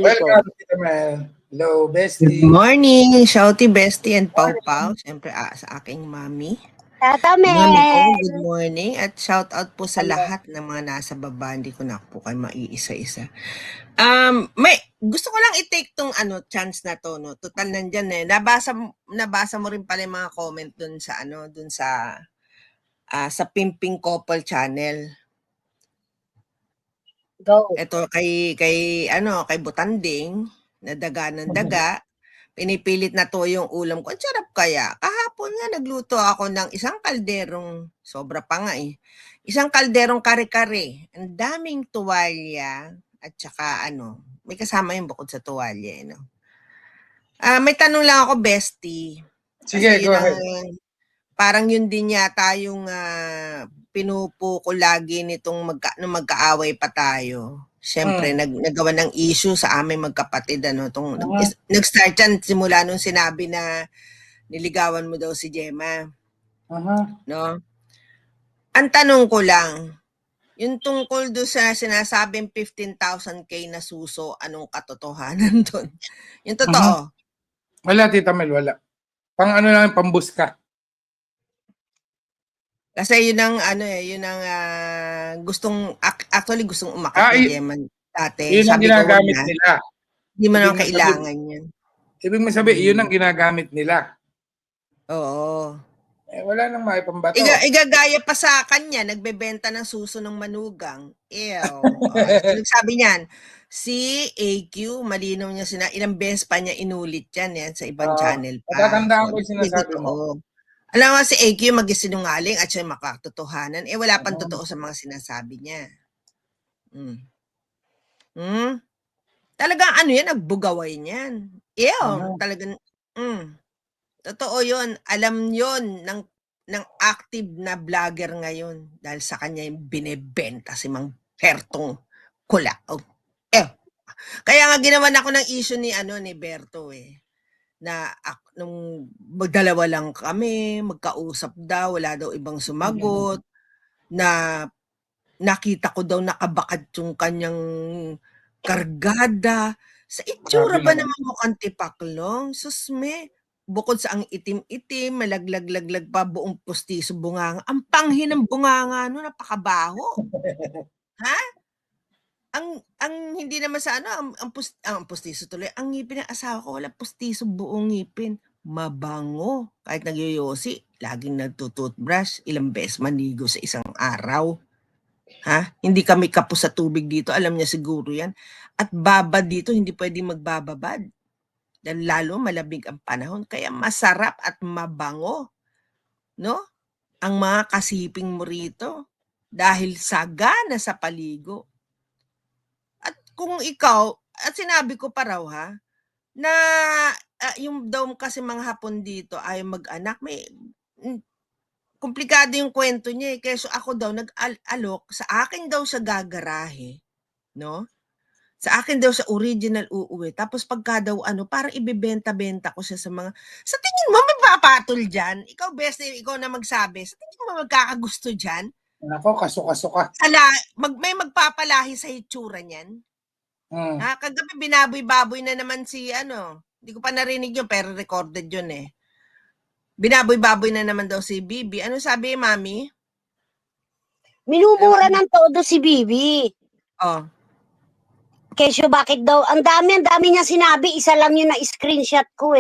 Ito. Welcome, Tita Mel. Hello, Good bestie. morning, Shouty Bestie and Pau Pau. Siyempre sa aking mami. Tata Mami ko, Mel. good morning. At shout out po sa lahat ng mga nasa baba. Hindi ko na po kayo maiisa-isa. Gusto ko lang i-take tong chance na to, no. Total nandyan eh. Nabasa mo rin pala yung mga comment dun sa Pimping Couple channel. Go. Ito kay Butanding, na daga ng daga. Pinipilit na to yung ulam ko. Ang sarap kaya. Kahapon nga nagluto ako ng isang kalderong, sobra pa nga eh. Isang kalderong kare-kare. Ang daming tuwalya at saka may kasama yung bukod sa tuwalya. May tanong lang ako, bestie. Sige, Kasi go ahead. Parang yun din yata yung pinupo ko lagi nitong nung magkaaway pa tayo. Siyempre, nagawa ng issue sa aming magkapatid. Nag-start yan simula nung sinabi na niligawan mo daw si Gemma. No? Ang tanong ko lang, yung tungkol doon sa sinasabing 15,000K na suso, anong katotohanan doon? Yung totoo. Wala, Tita Mel, wala. Pang lang, pambuska. Kasi yun ang gustong umakyat ni Gemma dati. Yun ang ginagamit nila. Hindi mo naman kailangan yan. Ibig mo sabihin, yun ang ginagamit nila. Oo. Wala nang maipambato. Igagaya pa sa kanya, nagbebenta ng suso ng manugang. Nagsabi niyan, si AQ, malinaw niya ilang beses pa niya inulit yan sa ibang channel pa. Natatandaan ko yung sinasabi mo. Alam mo si AQ mag-isinungaling at siya makatotohanan. Wala pang totoo sa mga sinasabi niya. Talagang yan, nagbugaway niyan. Talagang, totoo yun. Alam yun ng active na vlogger ngayon dahil sa kanya yung binebenta si Mang Bertong Kulao. Kaya nga ginawan ako ng issue ni Berto na nung magdalawa lang kami, magkausap daw, wala daw ibang sumagot, na nakita ko daw nakabakad yung kanyang kargada. Sa itsura ba naman mukhang tipaklong? Susme, bukod sa ang itim-itim, malaglag-laglag pa buong pustiso bunganga. Ang panghi ng bunganga napakabaho. Ha? Ang hindi naman sa ang pustiso tuloy. Ang ngipin ng asawa ko, wala pustiso, buong ngipin. Mabango. Kahit nagyoyosi, laging nagtutoothbrush, ilang beses manigo sa isang araw. Ha? Hindi kami kapos sa tubig dito, alam niya siguro yan. At babad dito, hindi pwedeng magbababad. Dahil lalo malamig ang panahon, kaya masarap at mabango. No? Ang mga kasiping mo rito, dahil sagana sa paligo. At kung ikaw, at sinabi ko pa raw na yung daw kasi mga Hapon dito ay mag-anak, may komplikado yung kwento niya Kaya ako daw nag-alok, sa akin daw siya gagarahe, no? Sa akin daw sa original uuwi. Tapos pagka daw parang ibebenta-benta ko siya sa mga, sa tingin mo may papatol dyan? Ikaw best, ikaw na magsabi. Sa tingin mo magkakagusto dyan? Nako, kaso-kaso. May magpapalahi sa itsura niyan. Kagabi binaboy-baboy na naman si hindi ko pa narinig yun pero recorded yun Binaboy-baboy na naman daw si Bibi. Ano sabi, Mami? Minumura ng todo si Bibi. Kesyo bakit daw? Ang dami niya sinabi. Isa lang yun na screenshot ko